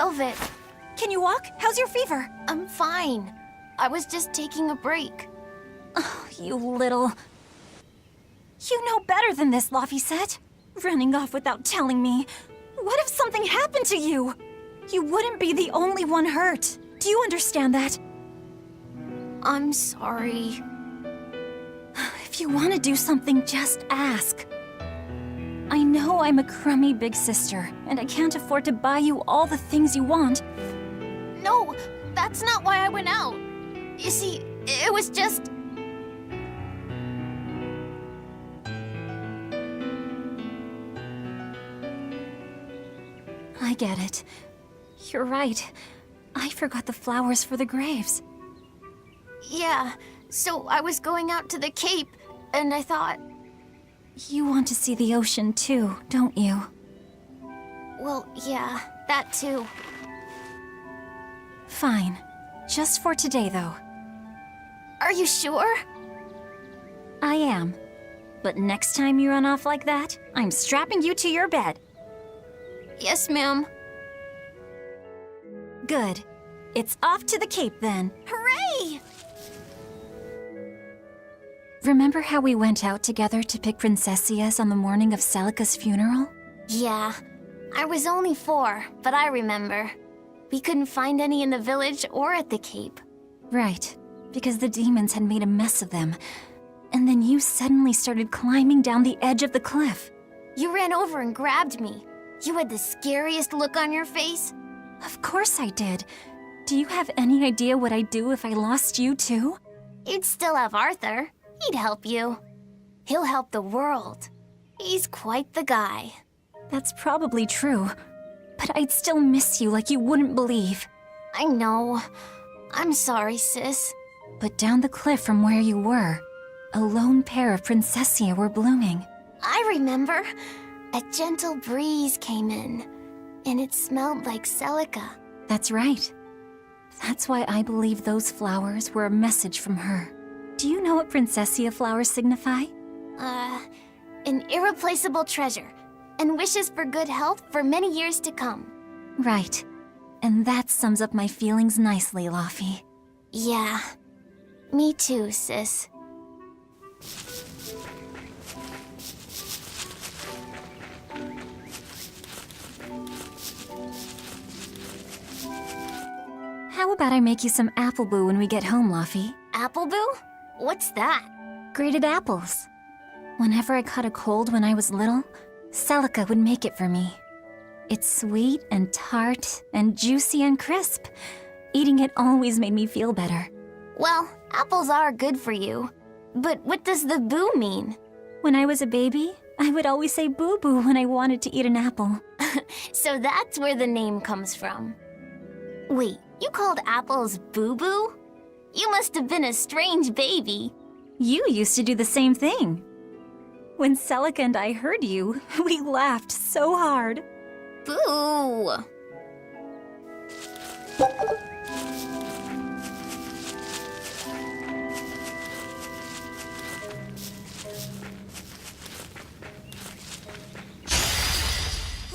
Velvet. Can you walk? How's your fever? I'm fine. I was just taking a break. Oh, you little... You know better than this, Laphicet. Running off without telling me. What if something happened to you? You wouldn't be the only one hurt. Do you understand that? I'm sorry. If you want to do something, just ask. I know I'm a crummy big sister, and I can't afford to buy you all the things you want. No, that's not why I went out. You see, it was just... I get it. You're right. I forgot the flowers for the graves. Yeah, so I was going out to the Cape, and I thought... You want to see the ocean too, don't you? Well, yeah, that too. Fine. Just for today, though. Are you sure? I am. But next time you run off like that, I'm strapping you to your bed. Yes, ma'am. Good. It's off to the Cape, then. Hooray! Remember how we went out together to pick princessias on the morning of Celica's funeral? Yeah. I was only 4, but I remember. We couldn't find any in the village or at the Cape. Right. Because the demons had made a mess of them. And then you suddenly started climbing down the edge of the cliff. You ran over and grabbed me. You had the scariest look on your face. Of course I did. Do you have any idea what I'd do if I lost you too? You'd still have Arthur. He'd help you. He'll help the world. He's quite the guy. That's probably true. But I'd still miss you like you wouldn't believe. I know. I'm sorry, sis. But down the cliff from where you were, a lone pair of princessia were blooming. I remember. A gentle breeze came in, and it smelled like Celica. That's right. That's why I believe those flowers were a message from her. Do you know what princessia flowers signify? An irreplaceable treasure, and wishes for good health for many years to come. Right. And that sums up my feelings nicely, Laphi. Yeah. Me too, sis. How about I make you some apple boo when we get home, Laphi? Apple boo? What's that? Grated apples. Whenever I caught a cold when I was little, Celica would make it for me. It's sweet and tart and juicy and crisp. Eating it always made me feel better. Well, apples are good for you. But what does the boo mean? When I was a baby, I would always say boo-boo when I wanted to eat an apple. So that's where the name comes from. Wait, you called apples boo-boo? You must have been a strange baby. You used to do the same thing. When Celica and I heard you, we laughed so hard. Boo!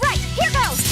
Right, here goes!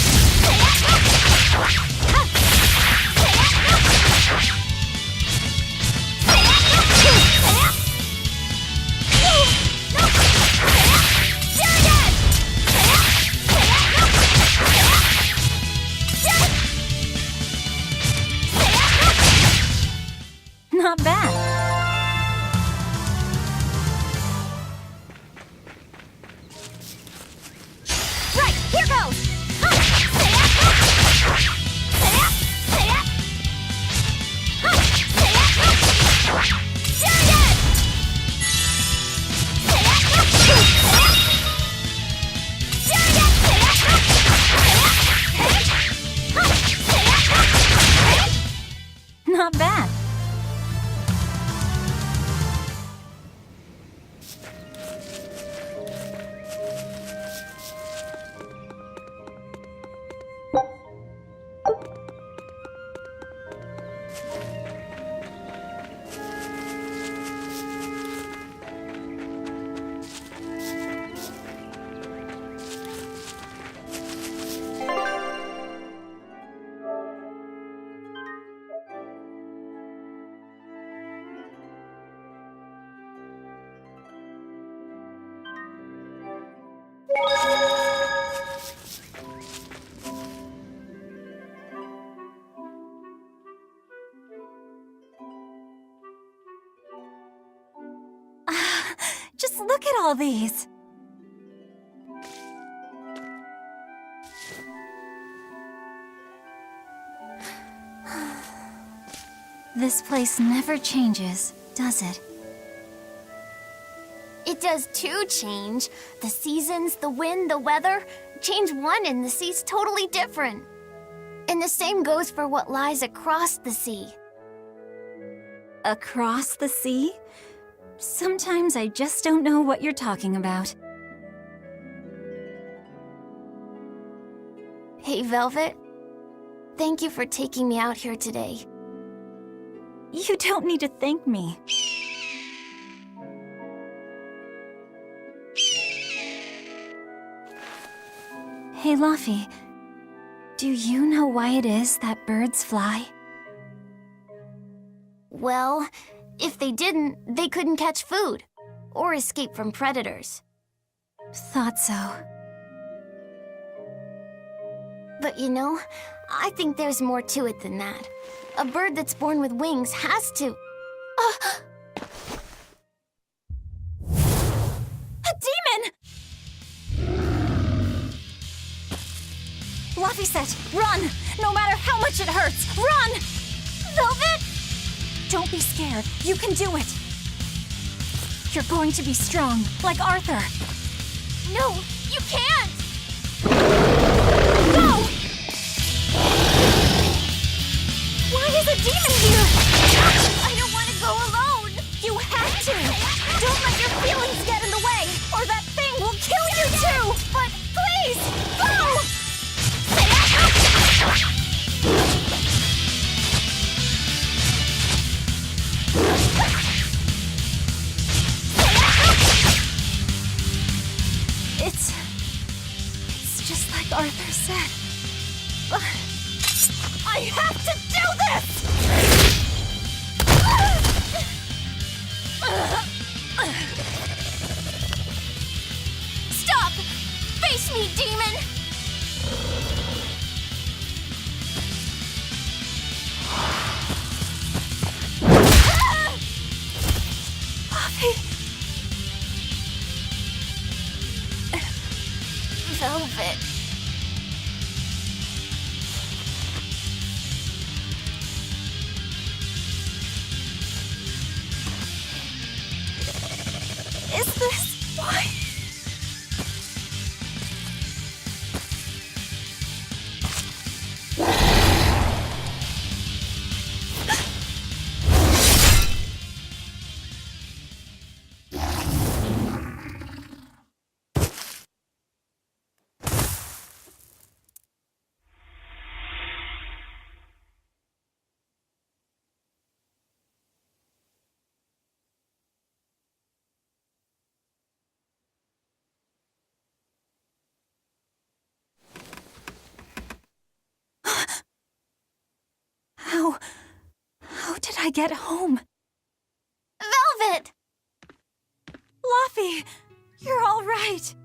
Just look at all these. This place never changes, does it? It does too change. The seasons, the wind, the weather. Change one and the sea's totally different. And the same goes for what lies across the sea. Across the sea? Sometimes I just don't know what you're talking about. Hey, Velvet. Thank you for taking me out here today. You don't need to thank me. Hey, Luffy. Do you know why it is that birds fly? Well, if they didn't, they couldn't catch food or escape from predators. Thought so. But you know, I think there's more to it than that. A bird that's born with wings has to... A demon! Luffy said, run! No matter how much it hurts, run! Velvet! Don't be scared. You can do it. You're going to be strong, like Arthur. No, you can't! Go! Why is a demon here? I don't want to go alone! You have to! Don't let your feelings get in the way, or that thing will kill you too! But please, go! It's just like Arthur said. I have to do this! Stop! Face me, demon! Velvet. Is this why? How did I get home? Velvet! Luffy, you're all right.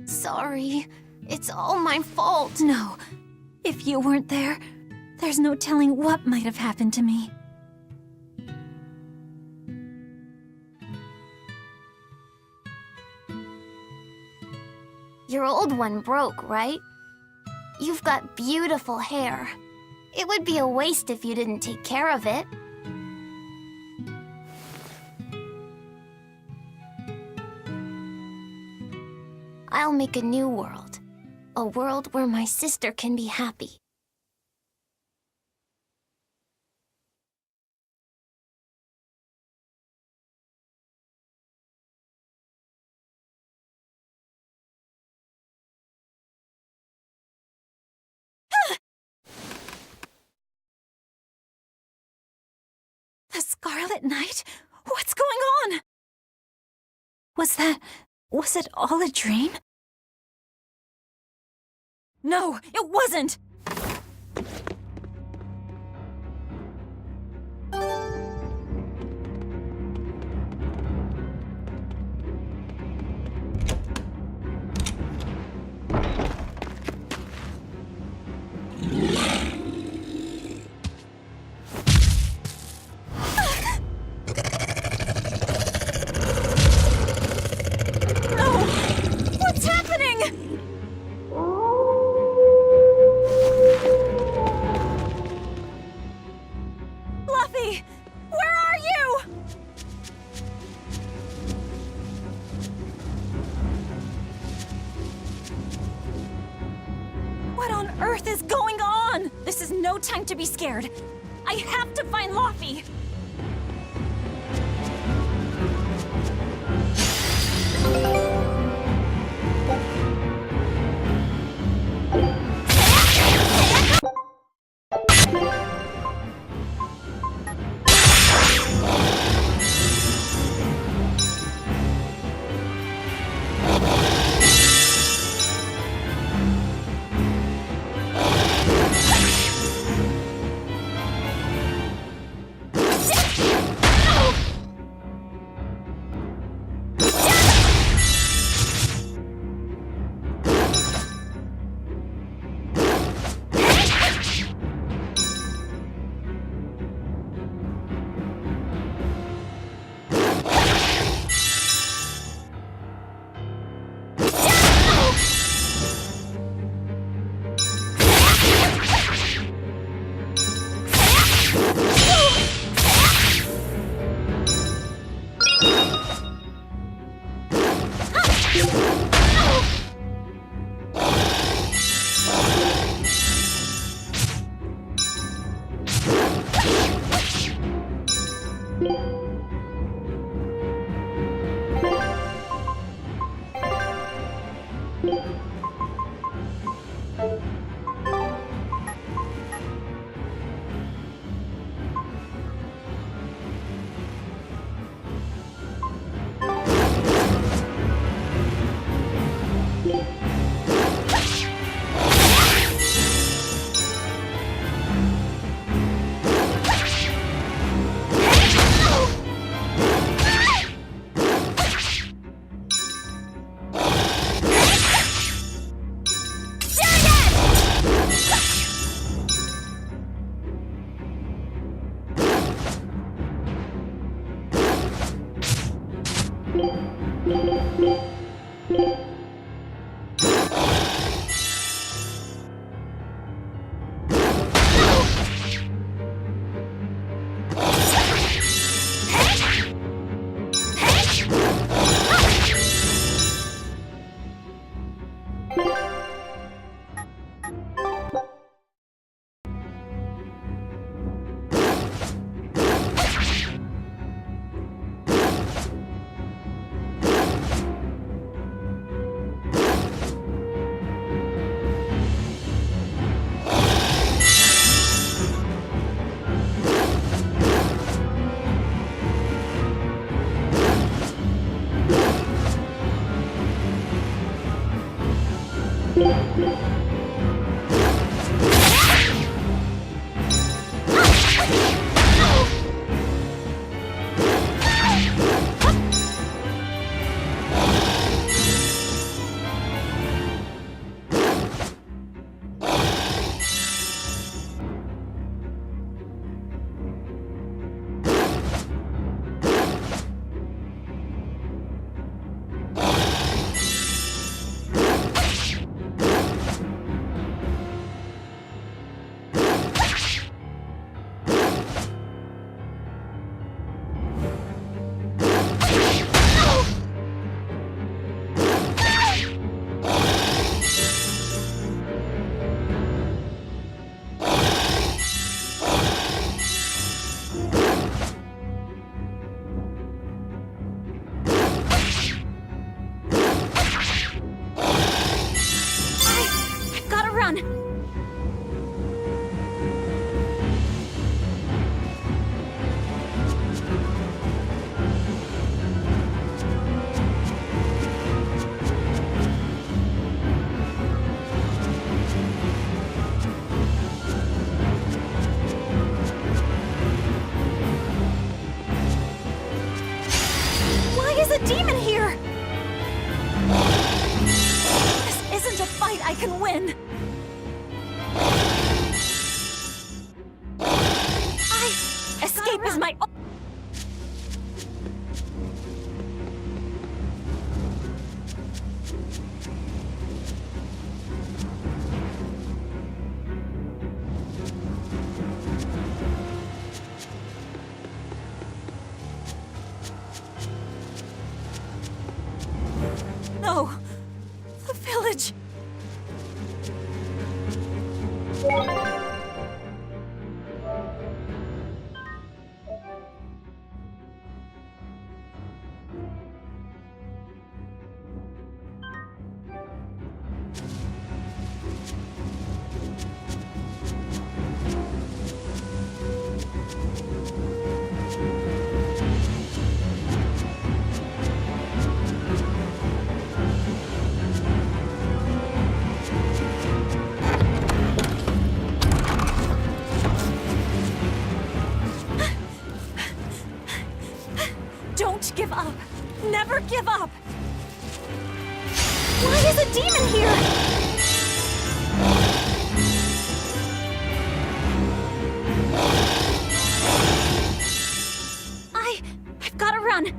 Sorry. It's all my fault. No, if you weren't there, there's no telling what might have happened to me. Your old one broke, right? You've got beautiful hair. It would be a waste if you didn't take care of it. I'll make a new world. A world where my sister can be happy. The Scarlet Knight? What's going on? Was it all a dream? No, it wasn't! earth is going on? This is no time to be scared. I have to find Luffy. a demon here! This isn't a fight I can win! Escape is my... No! The village! Don't give up. Never give up. Why is a demon here? I've gotta run.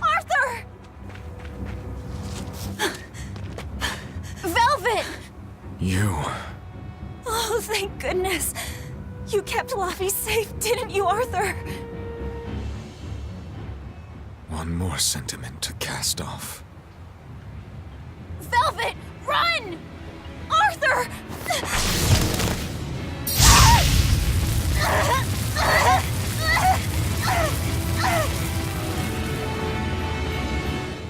Arthur! Velvet! You... Oh, thank goodness. You kept Laffy safe, didn't you, Arthur? One more sentiment to cast off. Velvet, run! Arthur!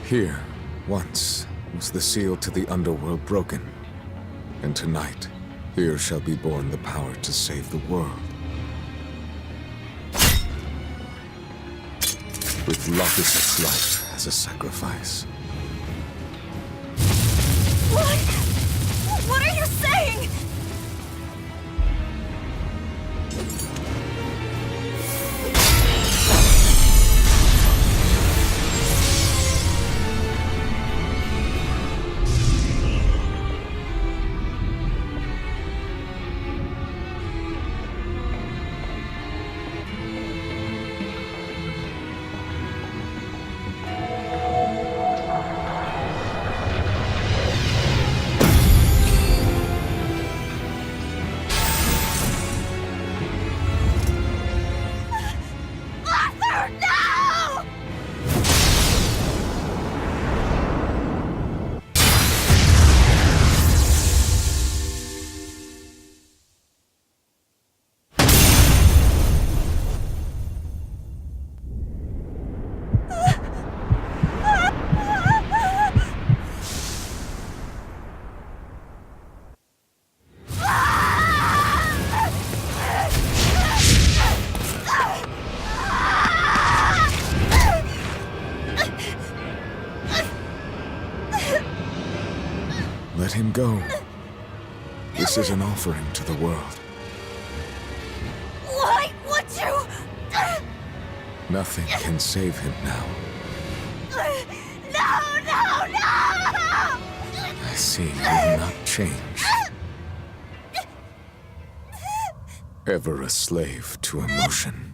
Here, once, was the seal to the underworld broken. And tonight, here shall be born the power to save the world. With Locus's life as a sacrifice. What? What are you saying? Let him go. This is an offering to the world. Why would you? Nothing can save him now. No, no, no! I see you will not change. Ever a slave to emotion.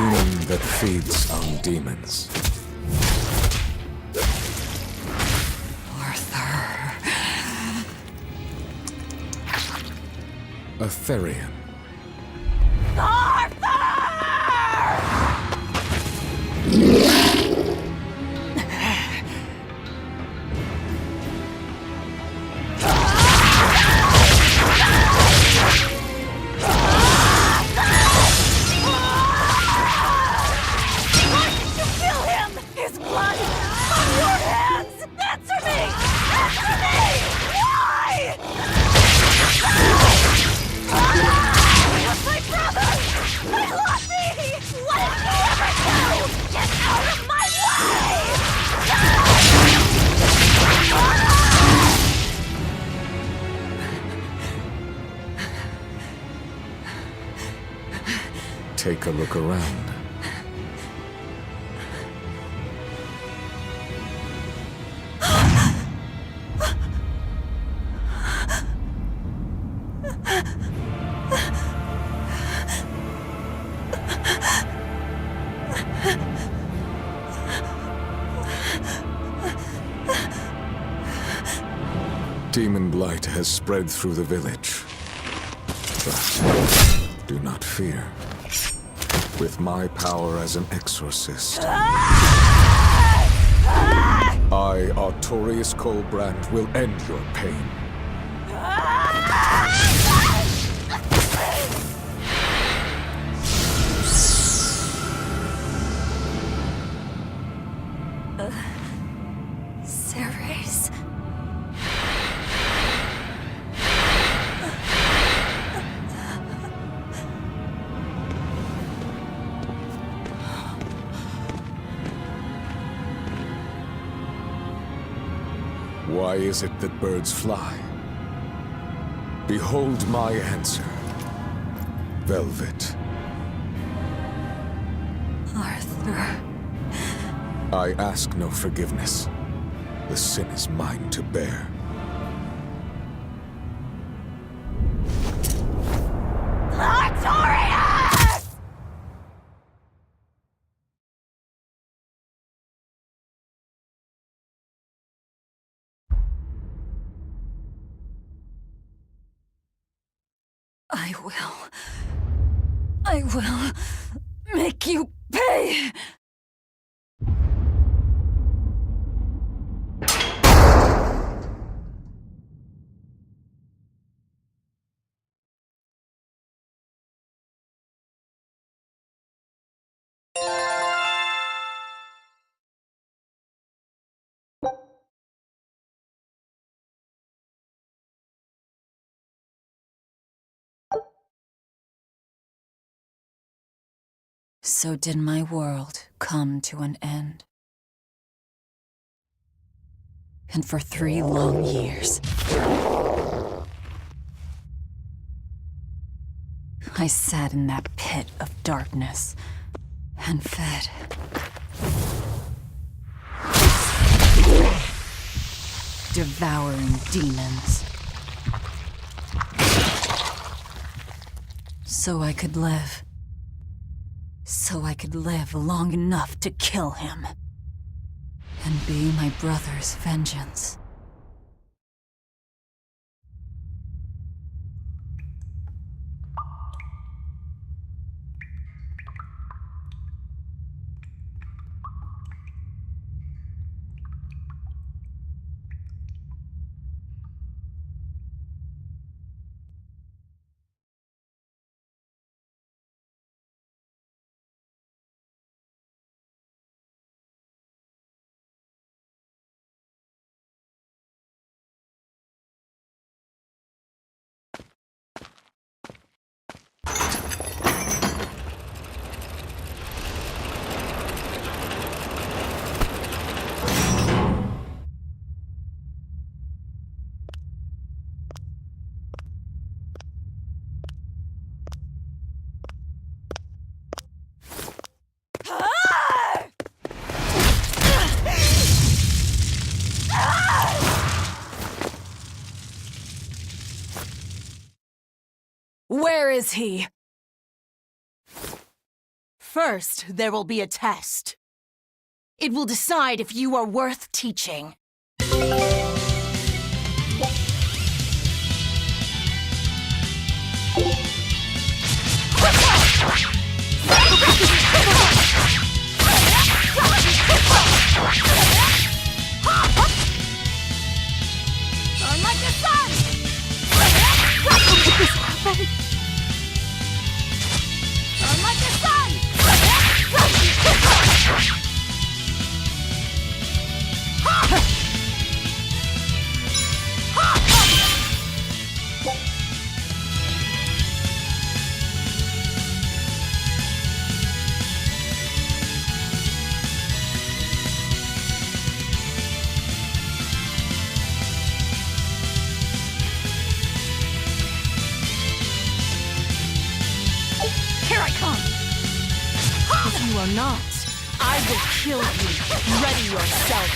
demon that feeds on demons. Arthur. A Therian. Take a look around. Demon blight has spread through the village. But do not fear. With my power as an exorcist, I, Artorius Colbrand, will end your pain. Ceres. Why is it that birds fly? Behold my answer. Velvet. Arthur. I ask no forgiveness. The sin is mine to bear. Artorius! I will make you pay! So did my world come to an end. And for 3 long years, I sat in that pit of darkness and fed. Devouring demons. So I could live. So I could live long enough to kill him. And be my brother's vengeance. Where is he? First, there will be a test. It will decide if you are worth teaching. Burn like the sun! Burn like the sun! Here I come! If you are not, I will kill you. Ready yourself.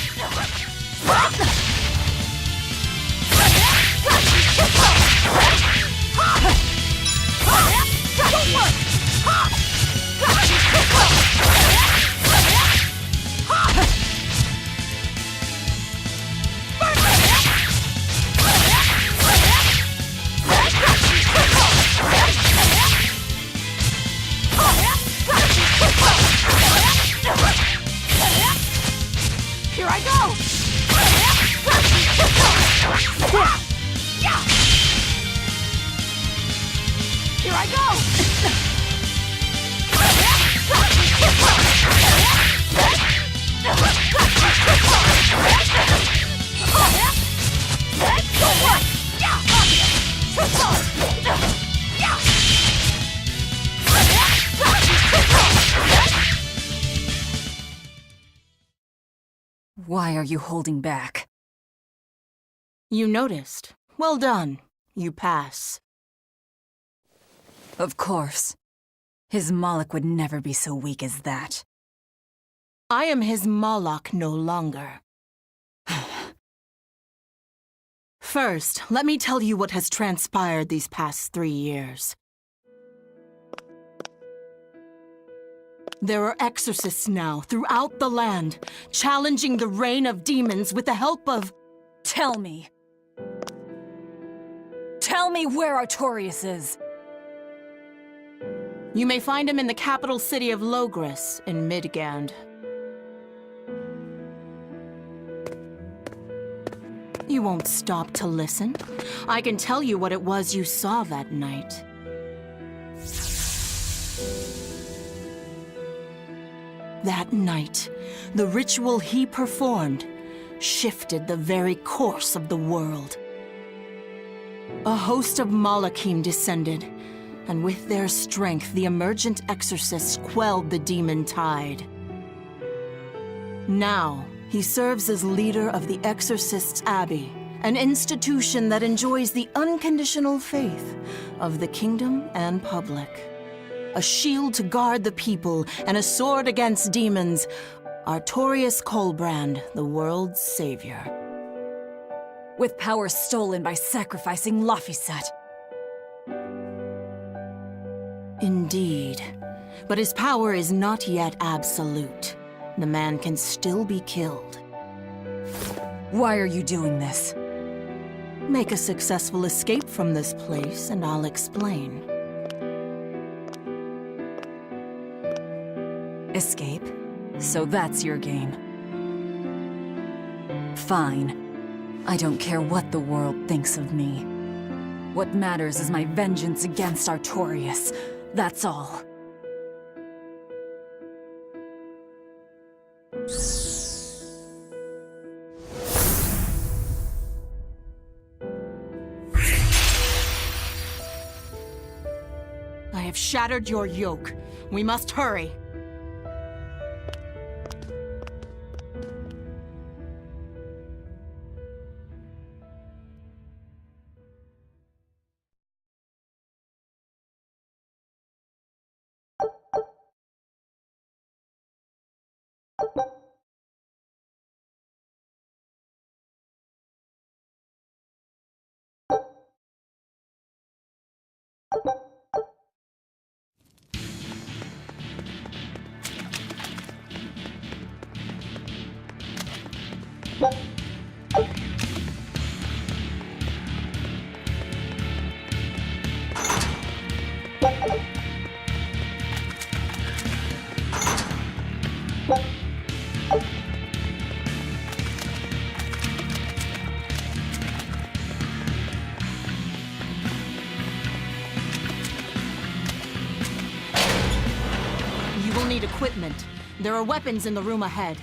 Here I go! Here I go! Why are you holding back? You noticed. Well done. You pass. Of course. His Moloch would never be so weak as that. I am his Moloch no longer. First, let me tell you what has transpired these past 3 years. There are exorcists now throughout the land, challenging the reign of demons with the help of... Tell me. Tell me where Artorias is. You may find him in the capital city of Logris in Midgand. You won't stop to listen. I can tell you what it was you saw that night. That night, the ritual he performed shifted the very course of the world. A host of Malachim descended, and with their strength, the emergent exorcists quelled the demon tide. Now, he serves as leader of the Exorcists' Abbey, an institution that enjoys the unconditional faith of the kingdom and public. A shield to guard the people and a sword against demons, Artorias Colbrand, the world's savior. With power stolen by sacrificing Laphicet. Indeed. But his power is not yet absolute. The man can still be killed. Why are you doing this? Make a successful escape from this place, and I'll explain. Escape? So that's your game. Fine. I don't care what the world thinks of me. What matters is my vengeance against Artorias. That's all. I have shattered your yoke. We must hurry. You will need equipment. There are weapons in the room ahead.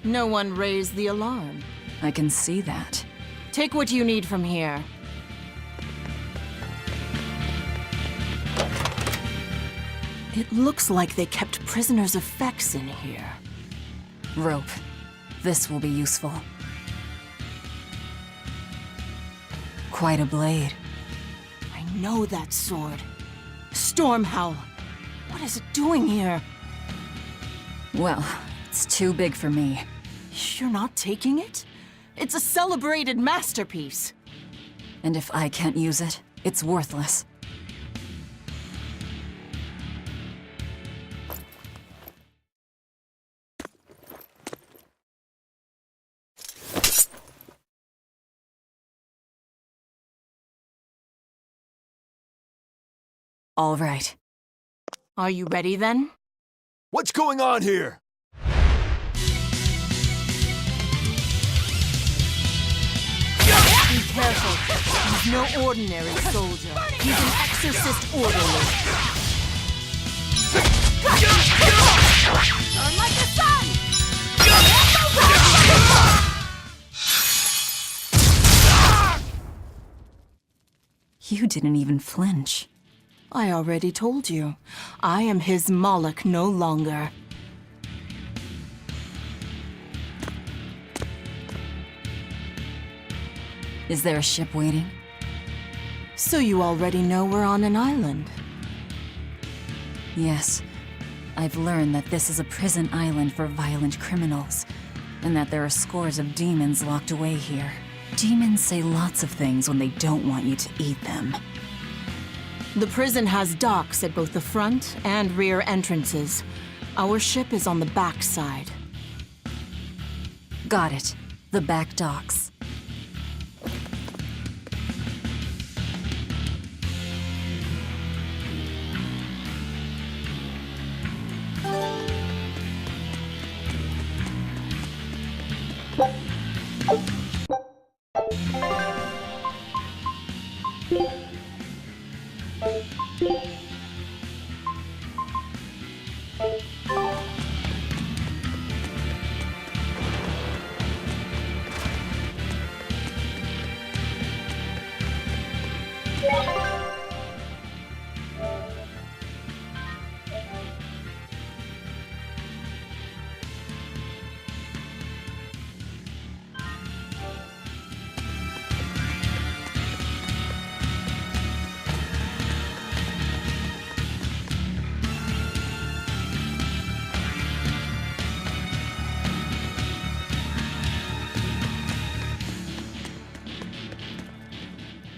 No one raised the alarm. I can see that. Take what you need from here. It looks like they kept prisoners' effects in here. Rope. This will be useful. Quite a blade. I know that sword. Stormhowl. What is it doing here? Well, it's too big for me. You're not taking it? It's a celebrated masterpiece. And if I can't use it, it's worthless. All right. Are you ready then? What's going on here? Be careful. He's no ordinary soldier. He's an exorcist orderly. Burn like the sun! You didn't even flinch. I already told you. I am his Moloch no longer. Is there a ship waiting? So you already know we're on an island. Yes. I've learned that this is a prison island for violent criminals, and that there are scores of demons locked away here. Demons say lots of things when they don't want you to eat them. The prison has docks at both the front and rear entrances. Our ship is on the back side. Got it. The back docks.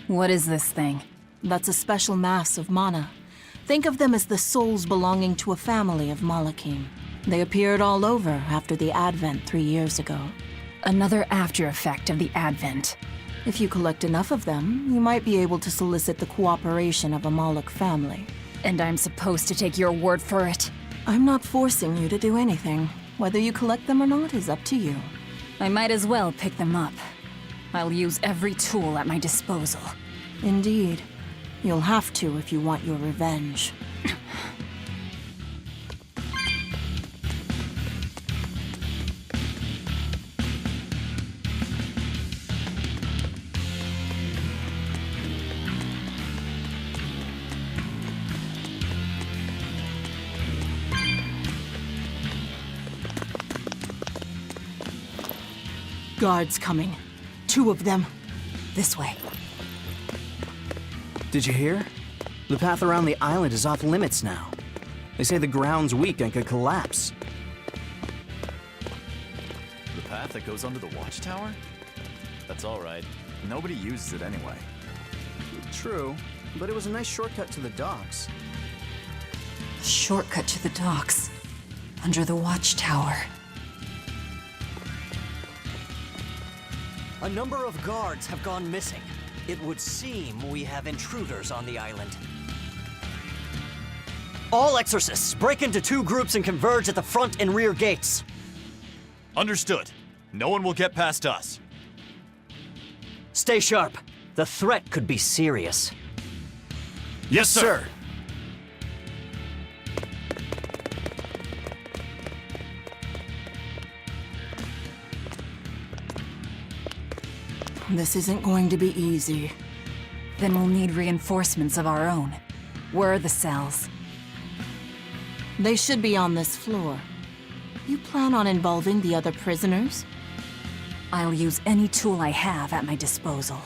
What is this thing? That's a special mass of mana. Think of them as the souls belonging to a family of Malachim. They appeared all over after the Advent 3 years ago. Another after effect of the Advent. If you collect enough of them, you might be able to solicit the cooperation of a Moloch family. And I'm supposed to take your word for it? I'm not forcing you to do anything. Whether you collect them or not is up to you. I might as well pick them up. I'll use every tool at my disposal. Indeed. You'll have to if you want your revenge. guards coming. 2 of them. This way. Did you hear? The path around the island is off limits now. They say the ground's weak and could collapse. The path that goes under the watchtower? That's all right. Nobody uses it anyway. True, but it was a nice shortcut to the docks. A shortcut to the docks. Under the watchtower. A number of guards have gone missing. It would seem we have intruders on the island. All exorcists, break into 2 groups and converge at the front and rear gates. Understood. No one will get past us. Stay sharp. The threat could be serious. Yes, sir. This isn't going to be easy. Then we'll need reinforcements of our own. Where are the cells? They should be on this floor. You plan on involving the other prisoners? I'll use any tool I have at my disposal.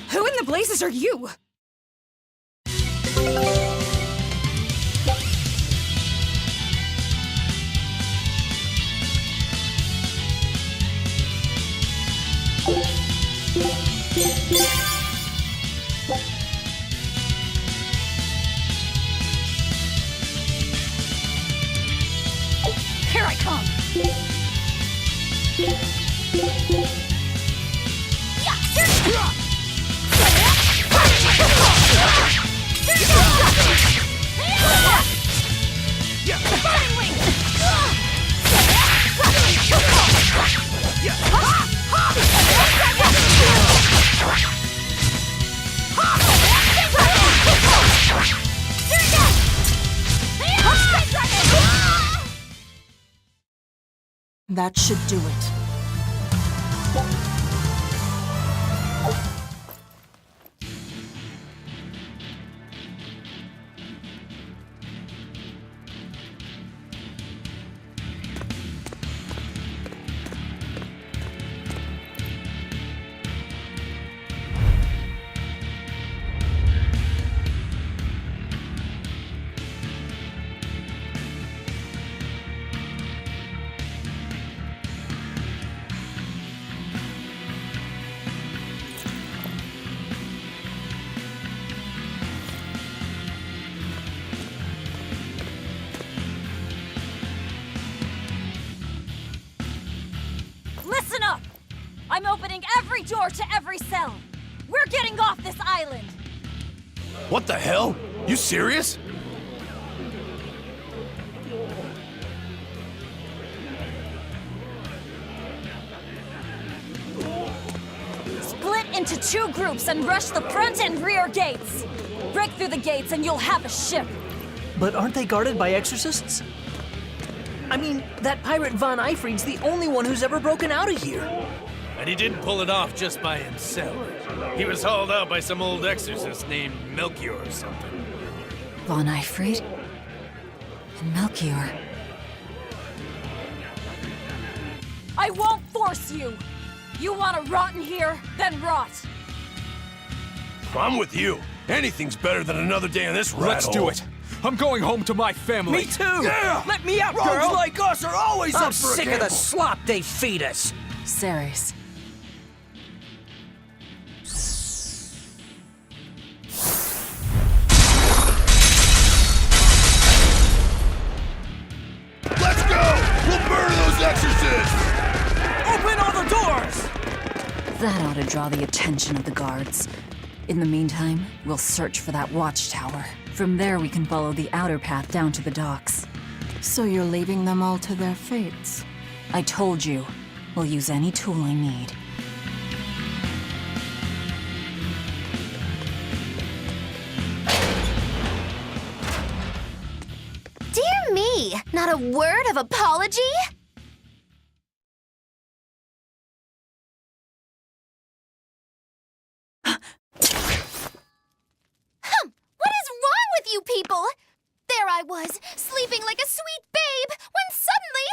Who in the blazes are you? Here I come! That should do it. Listen up! I'm opening every door to every cell. We're getting off this island. What the hell? You serious? Split into 2 groups and rush the front and rear gates. Break through the gates and you'll have a ship. But aren't they guarded by exorcists? I mean, that pirate Von Eyfried's the only one who's ever broken out of here. And he didn't pull it off just by himself. He was hauled out by some old exorcist named Melchior or something. Von Eyfried? And Melchior. I won't force you! You want to rot in here? Then rot! I'm with you. Anything's better than another day in this rat Let's do hole. it. I'm going home to my family. Me too! Yeah! Let me out, Rogues girl! like us are always I'm up for a sick of the gamble. slop they feed us. Ceres. Let's go! We'll murder those exorcists! Open all the doors! That ought to draw the attention of the guards. In the meantime, we'll search for that watchtower. From there, we can follow the outer path down to the docks. So you're leaving them all to their fates? I told you, we'll use any tool I need. me? Not a word of apology? What is wrong with you people? There I was, sleeping like a sweet babe, when suddenly...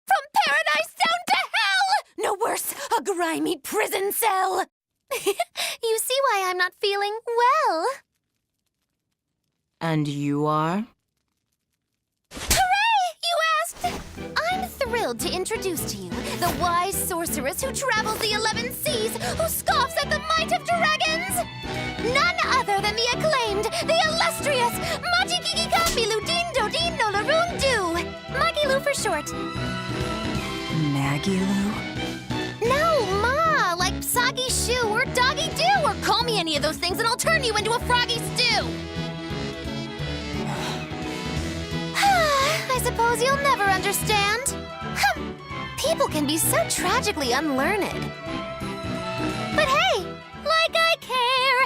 From paradise down to hell! No worse, a grimy prison cell! You see why I'm not feeling well. And you are? Hooray! You asked! I'm thrilled to introduce to you the wise sorceress who travels the 11 seas, who scoffs at the might of dragons! None other than the acclaimed, the illustrious Magikikikapilu Dindo Dindo Larundu! Magilu for short. Maggie-Lou? No, Ma! Like soggy shoe or doggy do, or call me any of those things and I'll turn you into a froggy stew! I suppose you'll never understand. People can be so tragically unlearned. But hey, like I care!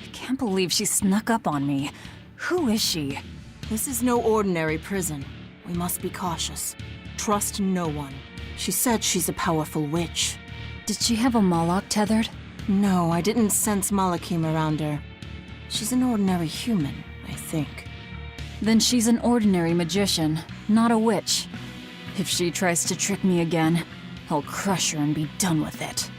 I can't believe she snuck up on me. Who is she? This is no ordinary prison. We must be cautious. Trust no one. She said she's a powerful witch. Did she have a Moloch tethered? No, I didn't sense Malachim around her. She's an ordinary human, I think. Then she's an ordinary magician, not a witch. If she tries to trick me again, I'll crush her and be done with it.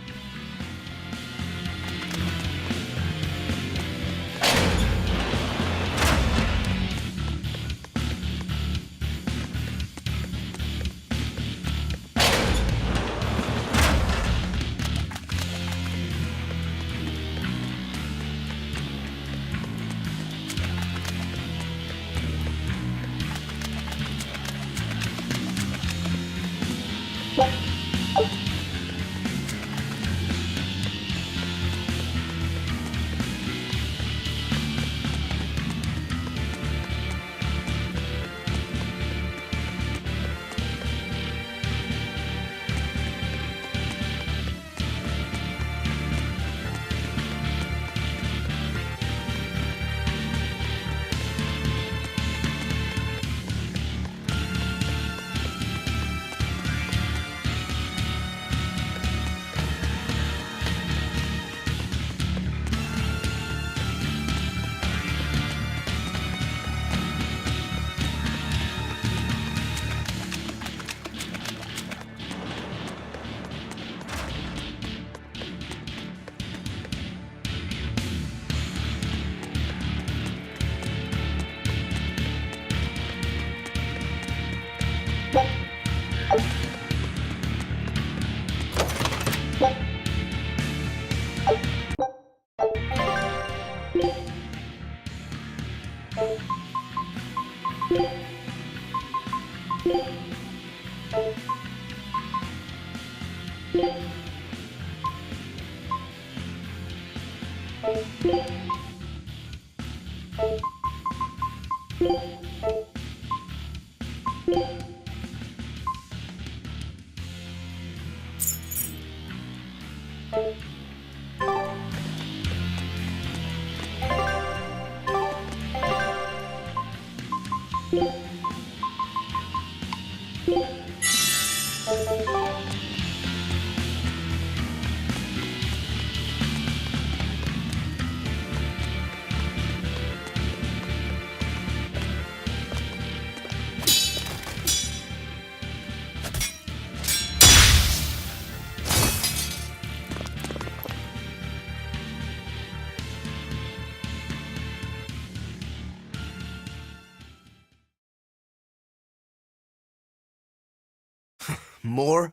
More?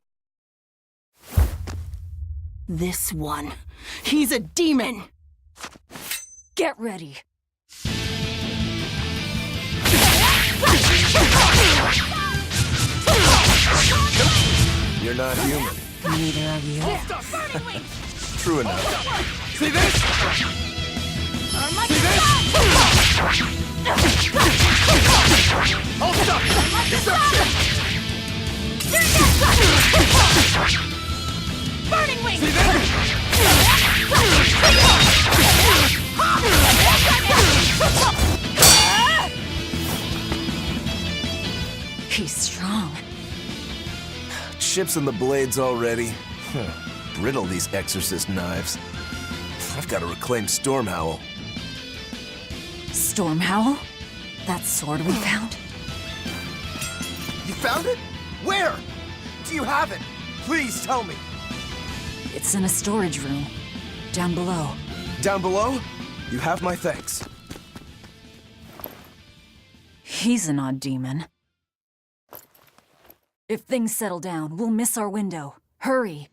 This one. He's a demon! Get ready. You're not human. Neither are you. True enough. See this? See this? Hold up! It's up! ships and the blades already. Brittle, these exorcist knives. I've got to reclaim Stormhowl. Stormhowl? That sword we found? You found it? Where? Do you have it? Please tell me. It's in a storage room. Down below. Down below? You have my thanks. He's an odd demon. If things settle down, we'll miss our window. Hurry!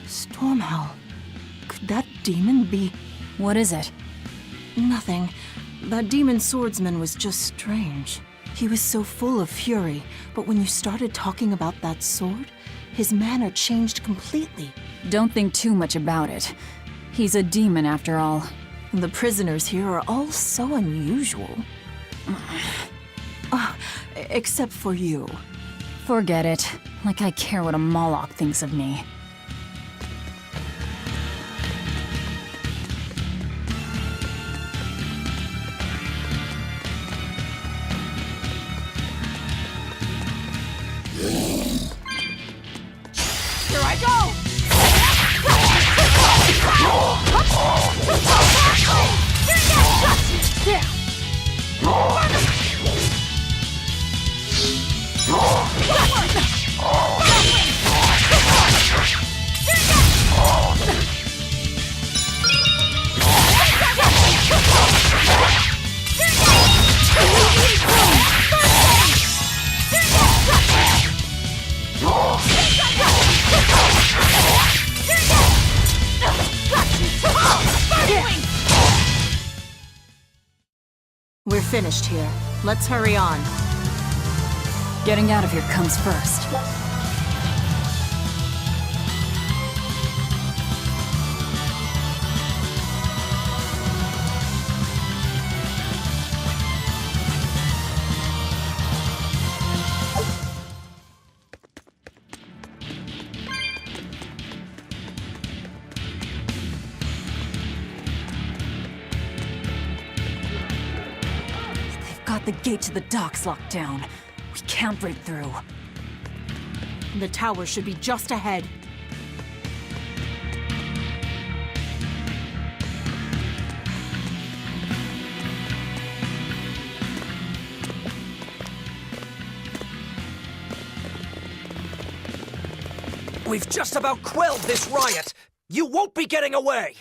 Stormhowl. Could that demon be... What is it? Nothing. That demon swordsman was just strange. He was so full of fury, but when you started talking about that sword, his manner changed completely. Don't think too much about it. He's a demon after all. The prisoners here are all so unusual. Except for you. Forget it. Like I care what a Moloch thinks of me. Here I go! We're finished here. Let's hurry on. Getting out of here comes first. Got the gate to the docks locked down. We can't break through. The tower should be just ahead. We've just about quelled this riot. You won't be getting away.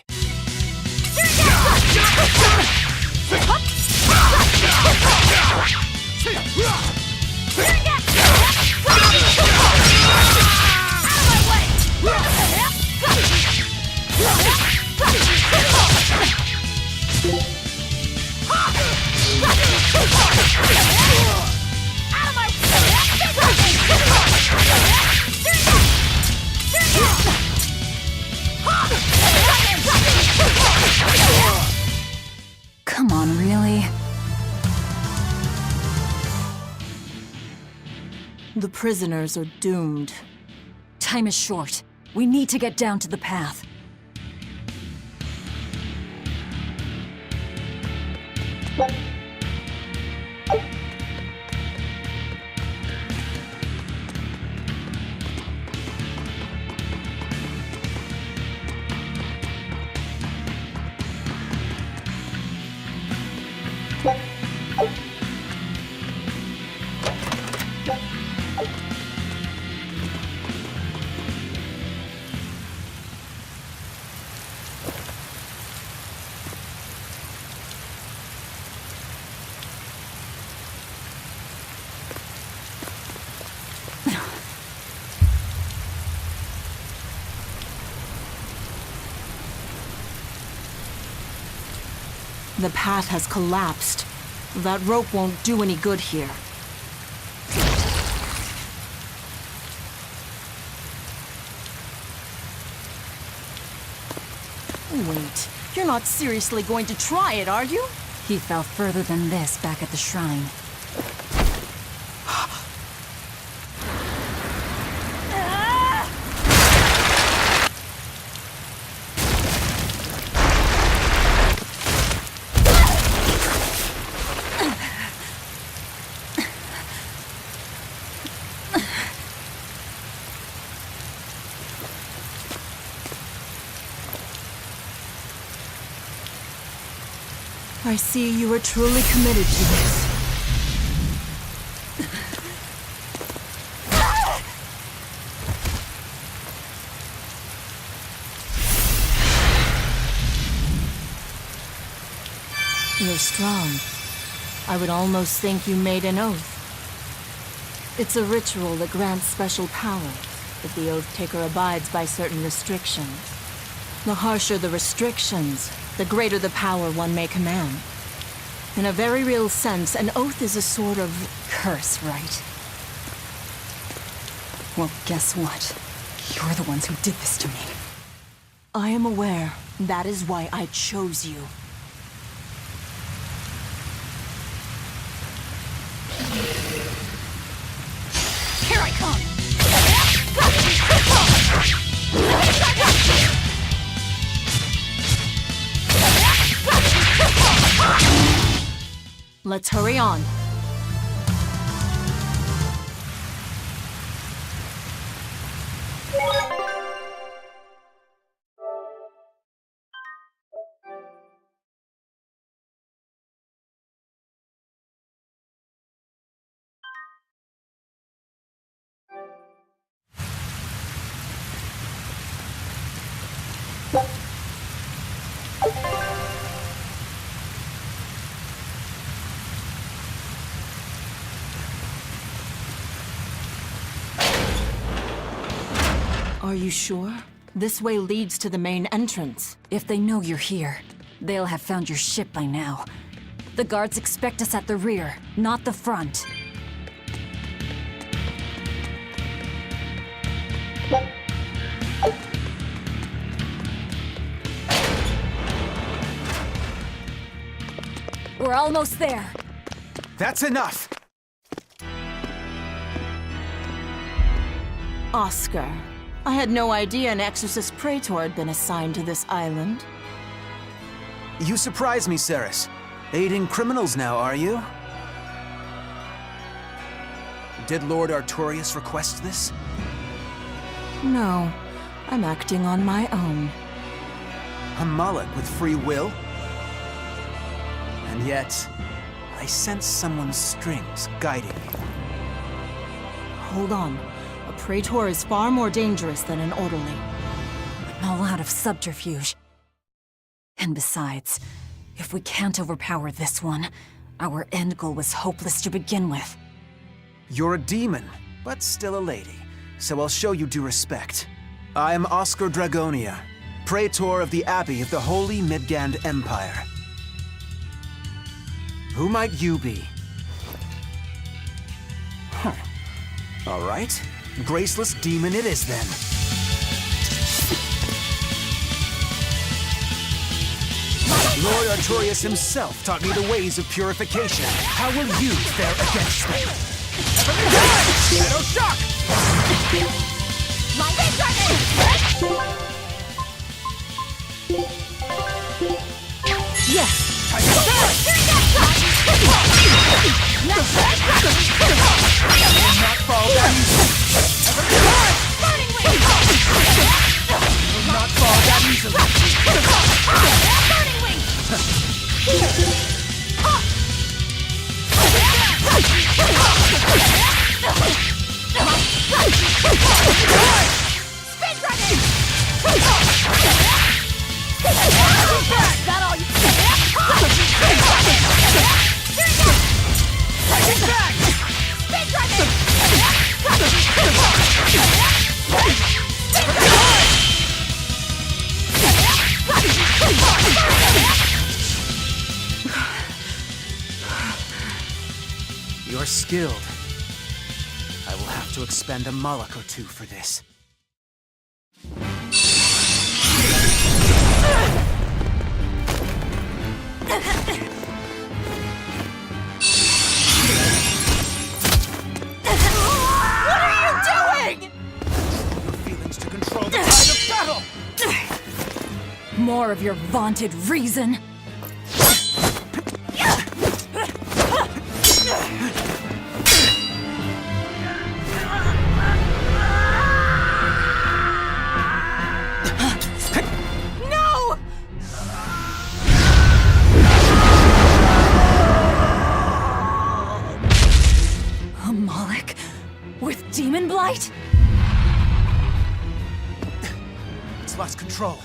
Come on, really? The prisoners are doomed. Time is short. We need to get down to the path. The path has collapsed. That rope won't do any good here. Wait, you're not seriously going to try it, are you? He fell further than this back at the shrine. I see you are truly committed to this. You're strong. I would almost think you made an oath. It's a ritual that grants special powers if the oath taker abides by certain restrictions. The harsher the restrictions, the greater the power one may command. In a very real sense, an oath is a sort of Curse, right? Well, guess what? You're the ones who did this to me. I am aware. That is why I chose you. Here I come! Let's hurry on. Are you sure? This way leads to the main entrance. If they know you're here, they'll have found your ship by now. The guards expect us at the rear, not the front. We're almost there. That's enough! Oscar, I had no idea an Exorcist Praetor had been assigned to this island. You surprise me, Ceres. Aiding criminals now, are you? Did Lord Artorius request this? No, I'm acting on my own. A mullet with free will? And yet, I sense someone's strings guiding you. Hold on. A Praetor is far more dangerous than an orderly. I'm all out of subterfuge. And besides, if we can't overpower this one, our end goal was hopeless to begin with. You're a demon, but still a lady, so I'll show you due respect. I am Oscar Dragonia, Praetor of the Abbey of the Holy Midgand Empire. Who might you be? Huh. All right. Graceless demon it is then. Lord Artorius himself taught me the ways of purification. How will you fare against me? Shadow Shock! Yes! Not fall that easily. Not fall that easily. are skilled. I will have to expend a Moloch or two for this. What are you doing? Your feelings to control the tide of battle! More of your vaunted reason. No! A Moloch with demon blight? It's lost control.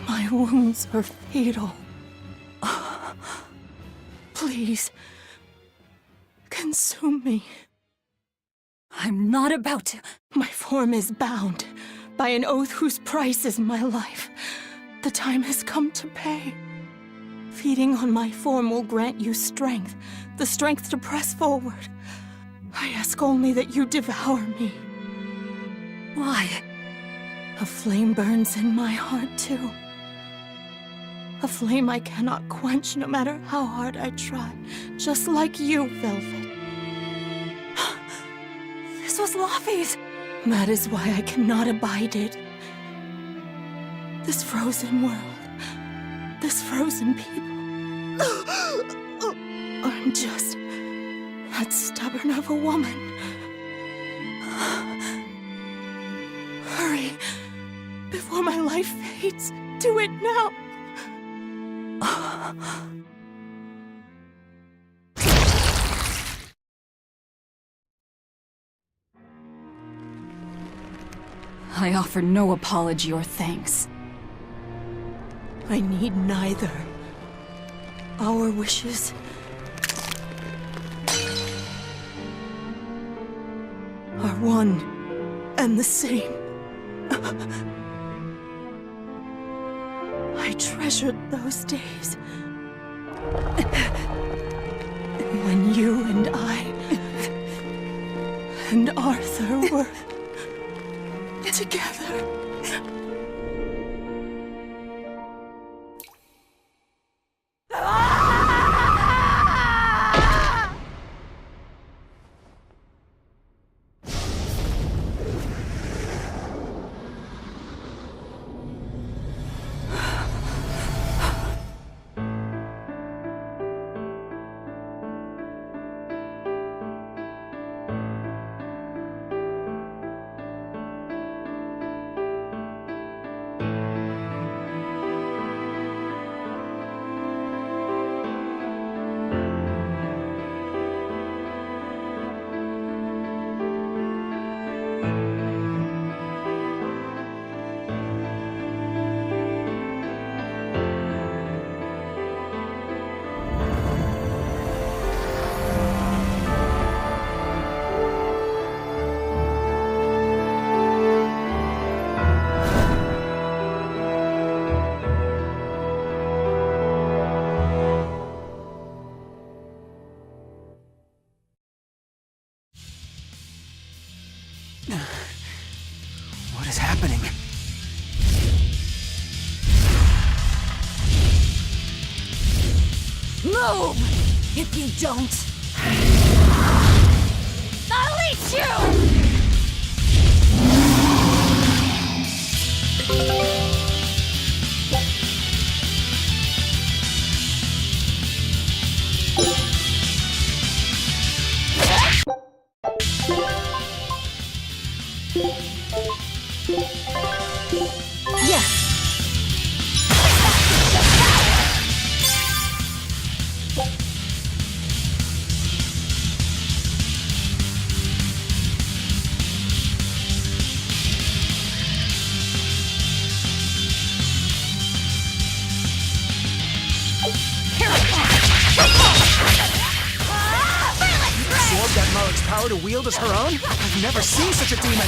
My wounds are fatal. Please, consume me. I'm not about to. My form is bound by an oath whose price is my life. The time has come to pay. Feeding on my form will grant you strength, the strength to press forward. I ask only that you devour me. Why? A flame burns in my heart, too. A flame I cannot quench no matter how hard I try. Just like you, Velvet. This was Laufey's. That is why I cannot abide it. This frozen world, this frozen people. I'm just that stubborn of a woman. Hurry, before my life fades. Do it now. I offer no apology or thanks. I need neither. Our wishes are one and the same. I treasured those days when you and I and Arthur were together. What is happening? Move! If you don't, I'll eat you! Yes! power to wield as her own? I've never seen such a demon!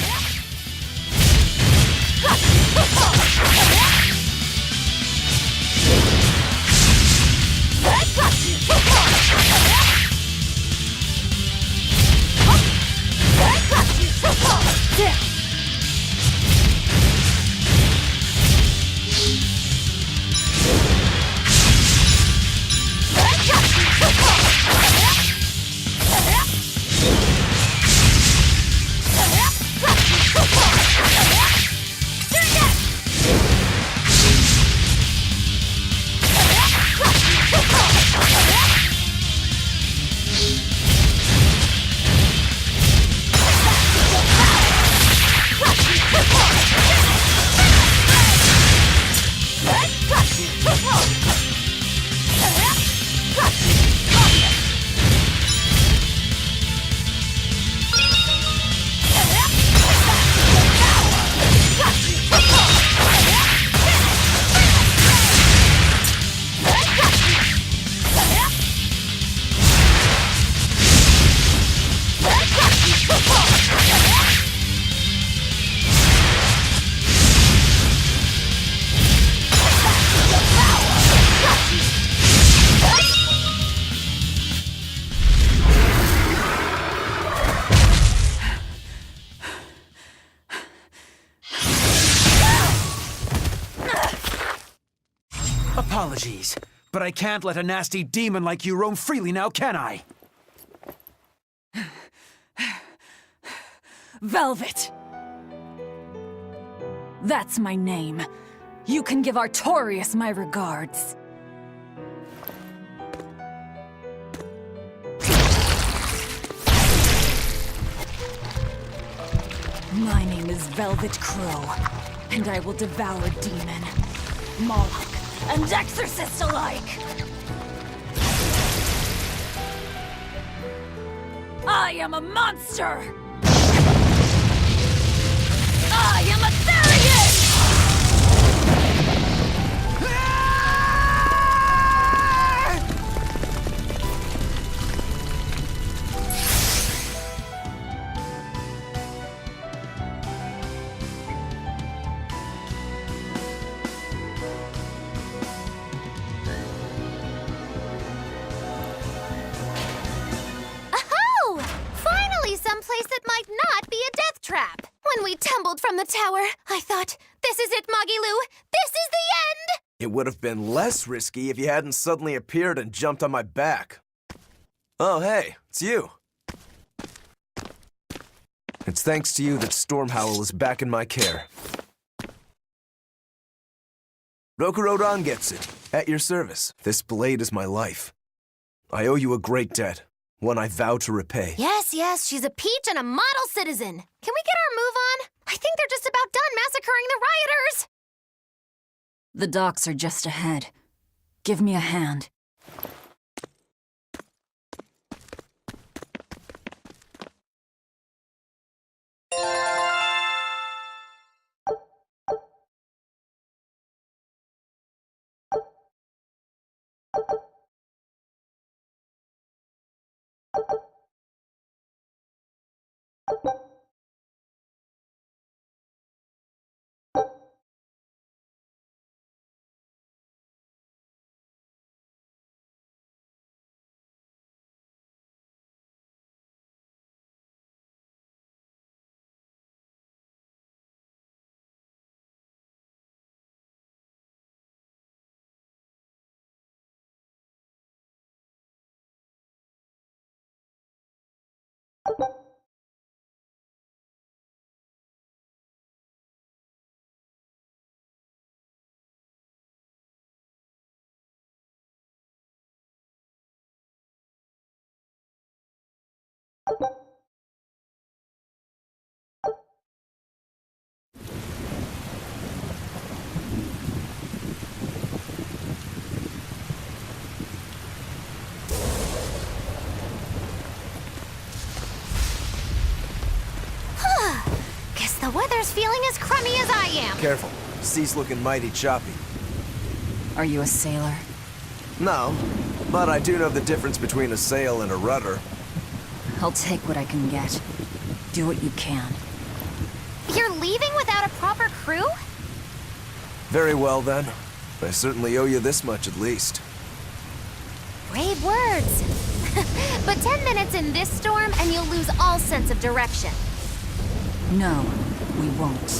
Apologies, but I can't let a nasty demon like you roam freely now, can I? Velvet! That's my name. You can give Artorias my regards. My name is Velvet Crow, and I will devour demon, Moloch, and exorcist alike! I am a monster! I am a Therian! Aho! Finally someplace that might not be a death trap. When we tumbled from the tower, I thought, this is it, Moggy-Loo. This is the end! It would have been less risky if you hadn't suddenly appeared and jumped on my back. Oh, hey, it's you. It's thanks to you that Stormhowl is back in my care. Rokurodan gets it. At your service. This blade is my life. I owe you a great debt, one I vow to repay. Yes, yes, she's a peach and a model citizen. Can we get our move on? I think they're just about done massacring the rioters. The docks are just ahead. Give me a hand. Guess the weather's feeling as crummy as I am. Careful. Sea's looking mighty choppy. Are you a sailor? No, but I do know the difference between a sail and a rudder. I'll take what I can get. Do what you can. You're leaving without a proper crew? Very well, then. I certainly owe you this much at least. Brave words. But 10 minutes in this storm and you'll lose all sense of direction. No, we won't.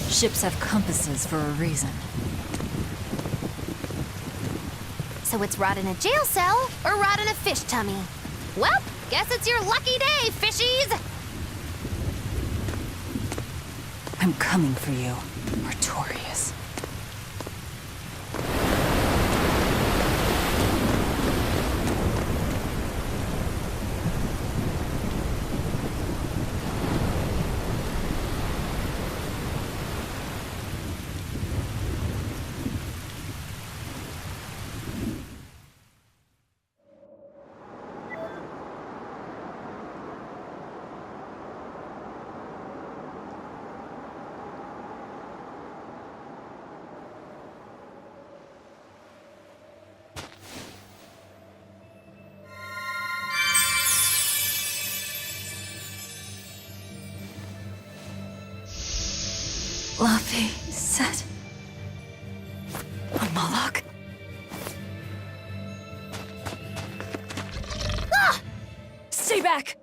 Ships have compasses for a reason. So it's rot in a jail cell or rot in a fish tummy? Well, guess it's your lucky day, fishies! I'm coming for you, Artorias. Laufey said... a Moloch? Ah! Stay back!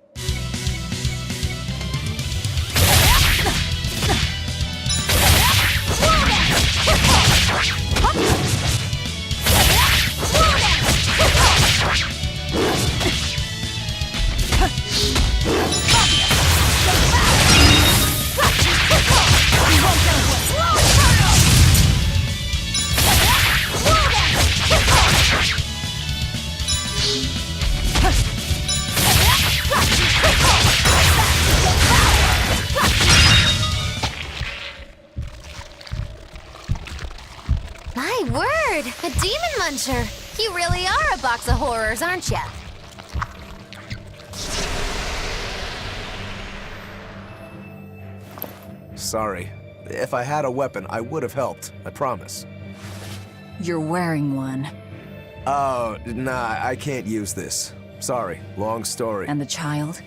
My word, a demon muncher. You really are a box of horrors, aren't ya? Sorry. If I had a weapon, I would have helped. I promise. You're wearing one. Oh, nah, I can't use this. Sorry, long story. And the child?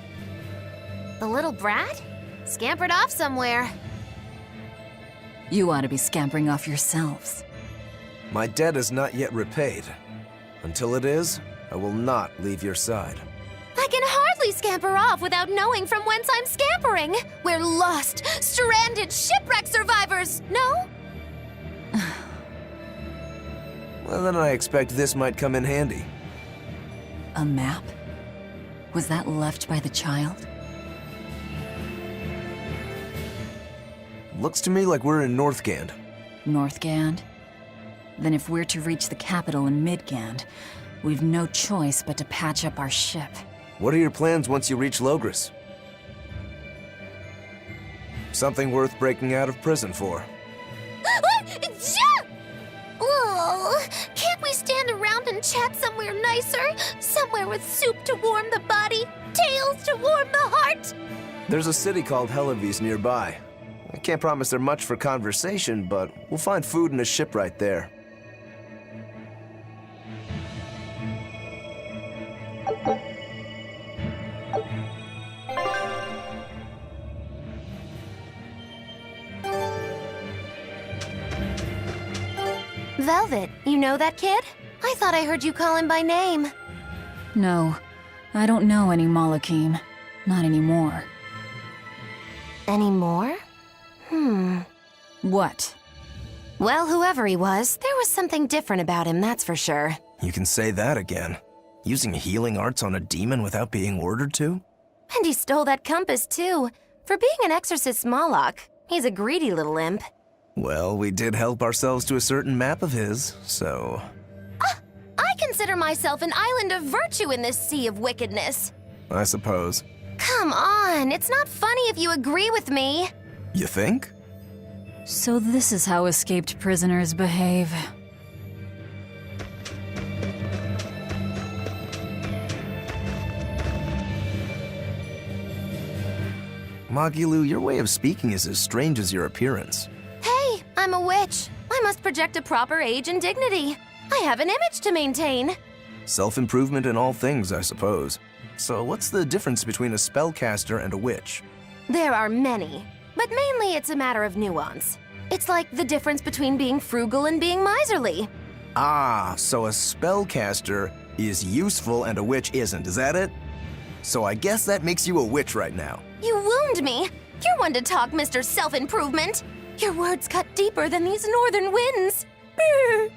The little brat? Scampered off somewhere. You ought to be scampering off yourselves. My debt is not yet repaid. Until it is, I will not leave your side. I can hardly scamper off without knowing from whence I'm scampering. We're lost, stranded shipwreck survivors, no? Well, then I expect this might come in handy. A map? Was that left by the child? Looks to me like we're in Northgand. Northgand? Then if we're to reach the capital in Midgand, we've no choice but to patch up our ship. What are your plans once you reach Logris? Something worth breaking out of prison for. Oh, can't we stand around and chat somewhere nicer? Somewhere with soup to warm the body, tales to warm the heart? There's a city called Helavis nearby. I can't promise they're much for conversation, but we'll find food and a ship right there. Velvet, you know that kid? I thought I heard you call him by name. No, I don't know any Malakim. Not anymore. Anymore? What? Well, whoever he was, there was something different about him, that's for sure. You can say that again. Using healing arts on a demon without being ordered to? And he stole that compass, too. For being an exorcist Moloch, he's a greedy little imp. Well, we did help ourselves to a certain map of his, so... I consider myself an island of virtue in this sea of wickedness. I suppose. Come on, it's not funny if you agree with me. You think? So this is how escaped prisoners behave. Magilu, your way of speaking is as strange as your appearance. Hey, I'm a witch. I must project a proper age and dignity. I have an image to maintain. Self-improvement in all things, I suppose. So what's the difference between a spellcaster and a witch? There are many, but mainly it's a matter of nuance. It's like the difference between being frugal and being miserly. Ah, so a spellcaster is useful and a witch isn't, is that it? So I guess that makes you a witch right now. You wound me. You're one to talk, Mr. Self-Improvement. Your words cut deeper than these northern winds. Brr.